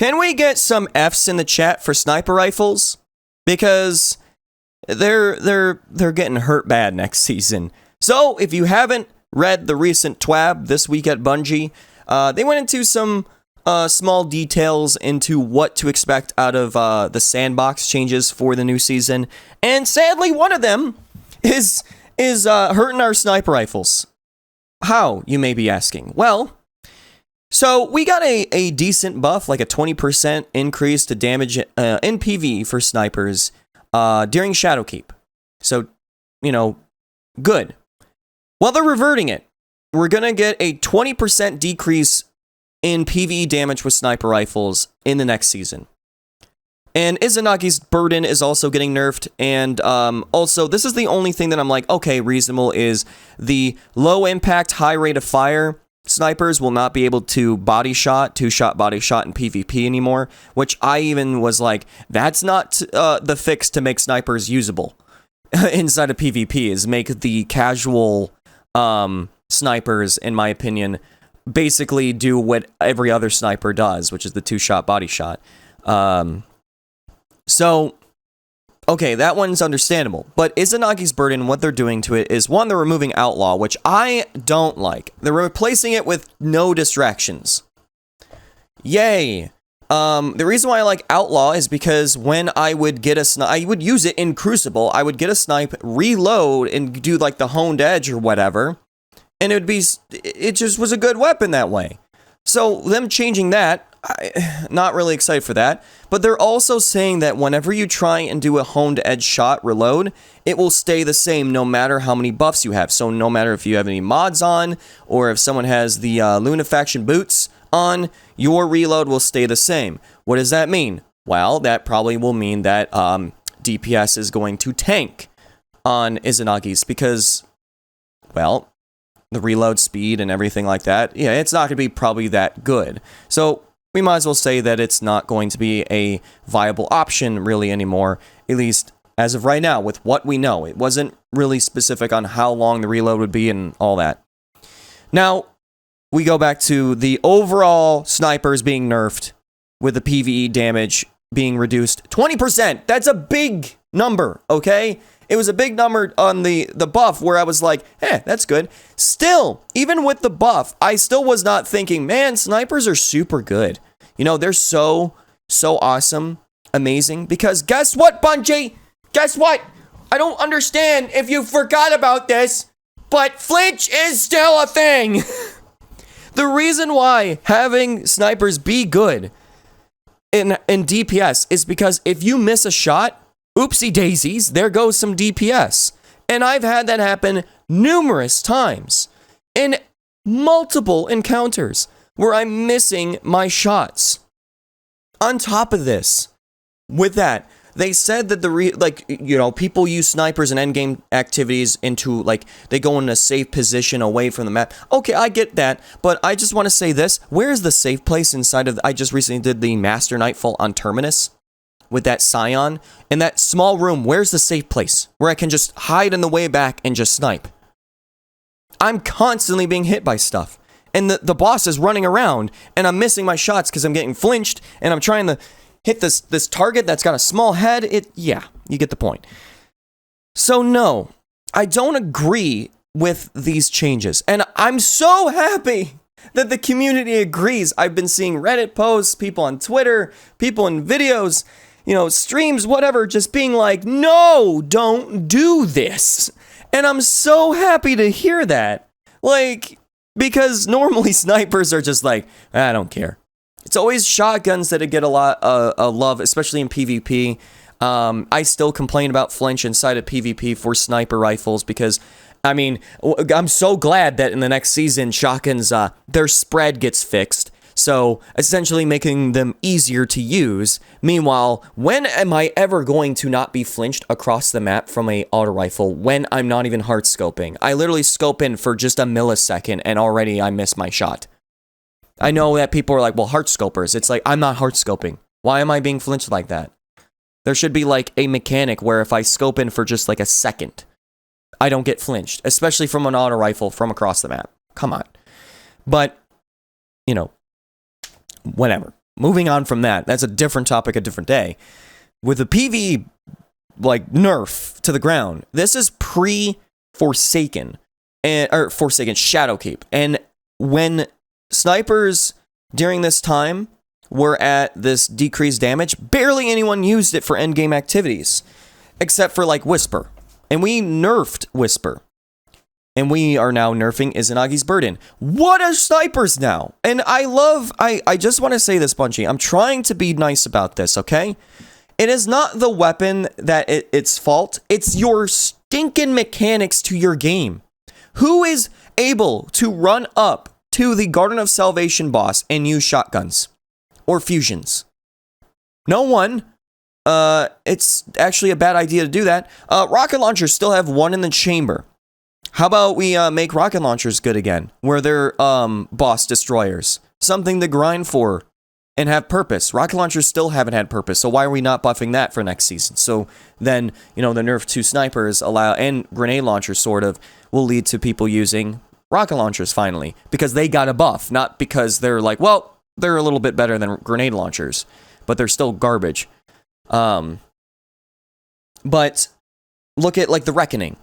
Can we get some Fs in the chat for sniper rifles? Because they're getting hurt bad next season. So if you haven't read the recent TWAB this week at Bungie, they went into some small details into what to expect out of the sandbox changes for the new season, and sadly one of them is hurting our sniper rifles. How, you may be asking? Well, so we got a decent buff, like a 20% increase to damage in PvE for snipers during Shadowkeep. So, good. Well, they're reverting it. We're going to get a 20% decrease in PvE damage with sniper rifles in the next season. And Izanagi's Burden is also getting nerfed, and also, this is the only thing that I'm like, okay, reasonable, is the low impact, high rate of fire snipers will not be able to two-shot body shot in PvP anymore, which I even was like, that's not the fix to make snipers usable inside of PvP, is make the casual snipers, in my opinion, basically do what every other sniper does, which is the two-shot body shot. So, okay, that one's understandable. But Izanagi's Burden, what they're doing to it is, one, they're removing Outlaw, which I don't like. They're replacing it with no distractions. Yay! The reason why I like Outlaw is because when I would get a snipe, I would use it in Crucible, I would get a snipe, reload, and do like the honed edge or whatever, and it just was a good weapon that way. So, them changing that, not really excited for that, but they're also saying that whenever you try and do a honed edge shot reload, it will stay the same no matter how many buffs you have. So no matter if you have any mods on, or if someone has the Lunafaction boots on, your reload will stay the same. What does that mean? Well, that probably will mean that DPS is going to tank on Izanagi's because, well, the reload speed and everything like that, yeah, it's not going to be probably that good. So we might as well say that it's not going to be a viable option really anymore, at least as of right now, with what we know. It wasn't really specific on how long the reload would be and all that. Now, we go back to the overall snipers being nerfed, with the PvE damage being reduced 20%. That's a big number, okay? It was a big number on the buff where I was like, that's good. Still, even with the buff, I still was not thinking, man, snipers are super good. They're so awesome, amazing. Because guess what, Bungie? Guess what? I don't understand if you forgot about this, but flinch is still a thing. The reason why having snipers be good in DPS is because if you miss a shot, oopsie daisies, there goes some DPS. And I've had that happen numerous times in multiple encounters where I'm missing my shots. On top of this, with that, they said that people use snipers in endgame activities into, they go in a safe position away from the map. Okay, I get that, but I just want to say this. Where's the safe place inside of, I just recently did the Master Nightfall on Terminus with that Scion. In that small room, where's the safe place where I can just hide in the way back and just snipe? I'm constantly being hit by stuff. And the boss is running around, and I'm missing my shots because I'm getting flinched, and I'm trying to hit this target that's got a small head. Yeah, you get the point. So no, I don't agree with these changes. And I'm so happy that the community agrees. I've been seeing Reddit posts, people on Twitter, people in videos, streams, whatever, just being like, no, don't do this. And I'm so happy to hear that. Because normally snipers are just like, I don't care. It's always shotguns that get a lot of love, especially in PvP. I still complain about flinch inside of PvP for sniper rifles because, I'm so glad that in the next season, shotguns, their spread gets fixed. So, essentially making them easier to use. Meanwhile, when am I ever going to not be flinched across the map from a auto rifle when I'm not even hard scoping? I literally scope in for just a millisecond and already I miss my shot. I know that people are like, well, heart scopers. It's like, I'm not heart scoping. Why am I being flinched like that? There should be a mechanic where if I scope in for just a second, I don't get flinched, especially from an auto rifle from across the map. Come on. But, whatever. moving on from that. That's a different topic, a different day. With the PvE, like, nerf to the ground, this is pre-Forsaken, or Forsaken Shadowkeep. And when snipers during this time were at this decreased damage, barely anyone used it for endgame activities, except for, like, Whisper. And we nerfed Whisper. And we are now nerfing Izanagi's Burden. What are snipers now? And I just want to say this, Bungie. I'm trying to be nice about this, okay? It is not the weapon that its fault. It's your stinking mechanics to your game. Who is able to run up to the Garden of Salvation boss and use shotguns? Or fusions? No one. It's actually a bad idea to do that. Rocket launchers still have one in the chamber. How about we make rocket launchers good again, where they're boss destroyers, something to grind for and have purpose. Rocket launchers still haven't had purpose, so why are we not buffing that for next season? So then, the nerf to snipers and grenade launchers sort of will lead to people using rocket launchers finally, because they got a buff, not because they're like, well, they're a little bit better than grenade launchers, but they're still garbage. But look at, like, the Reckoning.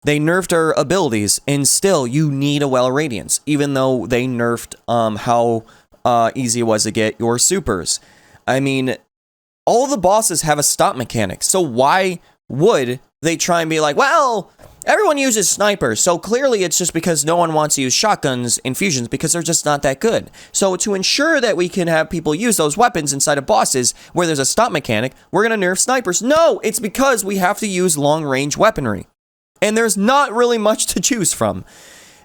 They nerfed our abilities, and still, you need a Well of Radiance, even though they nerfed how easy it was to get your supers. I mean, all the bosses have a stop mechanic, so why would they try and be like, well, everyone uses snipers, so clearly it's just because no one wants to use shotguns and fusions because they're just not that good. So to ensure that we can have people use those weapons inside of bosses where there's a stop mechanic, we're going to nerf snipers. No, it's because we have to use long-range weaponry. And there's not really much to choose from.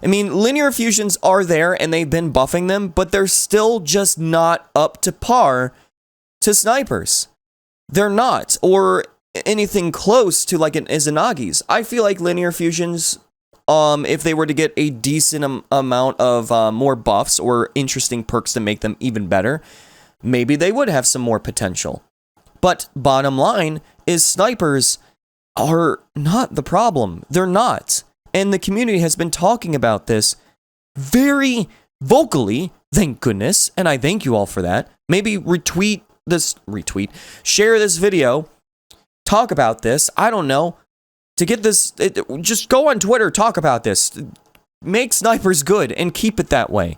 I mean, linear fusions are there, and they've been buffing them, but they're still just not up to par to snipers. They're not, or anything close to, like, an Izanagi's. I feel like linear fusions, if they were to get a decent amount of more buffs or interesting perks to make them even better, maybe they would have some more potential. But bottom line is snipers are not the problem. They're not. And the community has been talking about this very vocally, thank goodness, and I thank you all for that. Maybe share this video, talk about this, I don't know, to get this, just go on Twitter, talk about this, make snipers good, and keep it that way.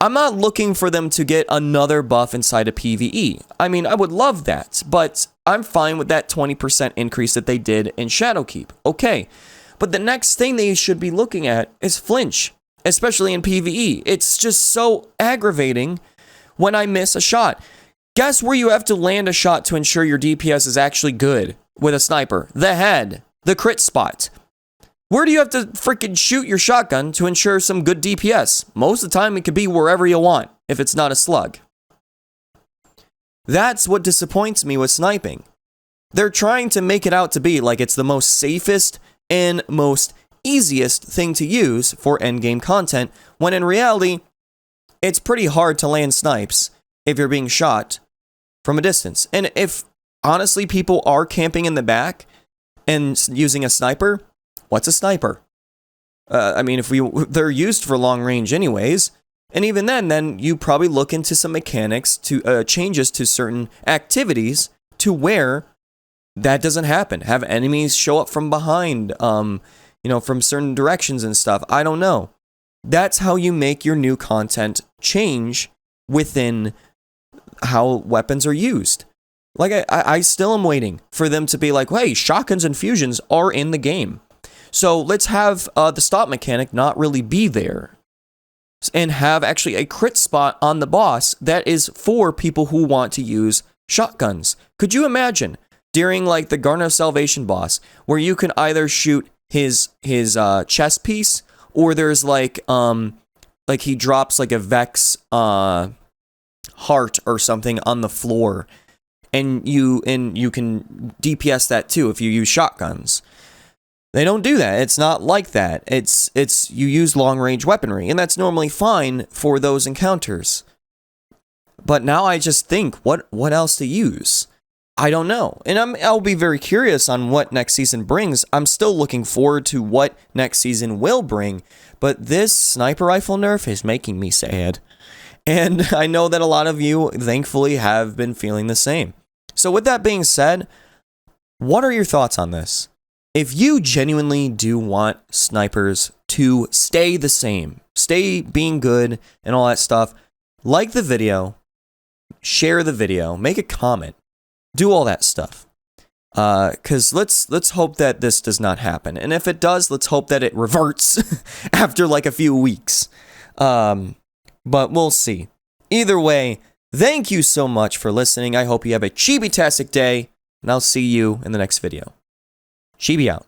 I'm not looking for them to get another buff inside of PvE. I mean, I would love that, but I'm fine with that 20% increase that they did in Shadowkeep. Okay, but the next thing they should be looking at is flinch, especially in PvE. It's just so aggravating when I miss a shot. Guess where you have to land a shot to ensure your DPS is actually good with a sniper? The head, the crit spot. Where do you have to freaking shoot your shotgun to ensure some good DPS? Most of the time, it could be wherever you want, if it's not a slug. That's what disappoints me with sniping. They're trying to make it out to be like it's the most safest and most easiest thing to use for endgame content, when in reality, it's pretty hard to land snipes if you're being shot from a distance. And if, honestly, people are camping in the back and using a sniper, what's a sniper? I mean, they're used for long range anyways, and even then you probably look into some mechanics to changes to certain activities to where that doesn't happen. Have enemies show up from behind, from certain directions and stuff. I don't know. That's how you make your new content change within how weapons are used. Like, I still am waiting for them to be like, hey, shotguns and fusions are in the game. So let's have the stop mechanic not really be there, and have actually a crit spot on the boss that is for people who want to use shotguns. Could you imagine during, like, the Garden of Salvation boss, where you can either shoot his chest piece, or there's like he drops like a Vex heart or something on the floor, and you can DPS that too if you use shotguns. They don't do that. It's not like that. It's you use long-range weaponry, and that's normally fine for those encounters. But now I just think, what else to use? I don't know. And I'll be very curious on what next season brings. I'm still looking forward to what next season will bring, but this sniper rifle nerf is making me sad. And I know that a lot of you, thankfully, have been feeling the same. So with that being said, what are your thoughts on this? If you genuinely do want snipers to stay the same, stay being good and all that stuff, like the video, share the video, make a comment, do all that stuff. Because let's hope that this does not happen. And if it does, let's hope that it reverts after like a few weeks. But we'll see. Either way, thank you so much for listening. I hope you have a Chibi-tastic day, and I'll see you in the next video. Chibi out.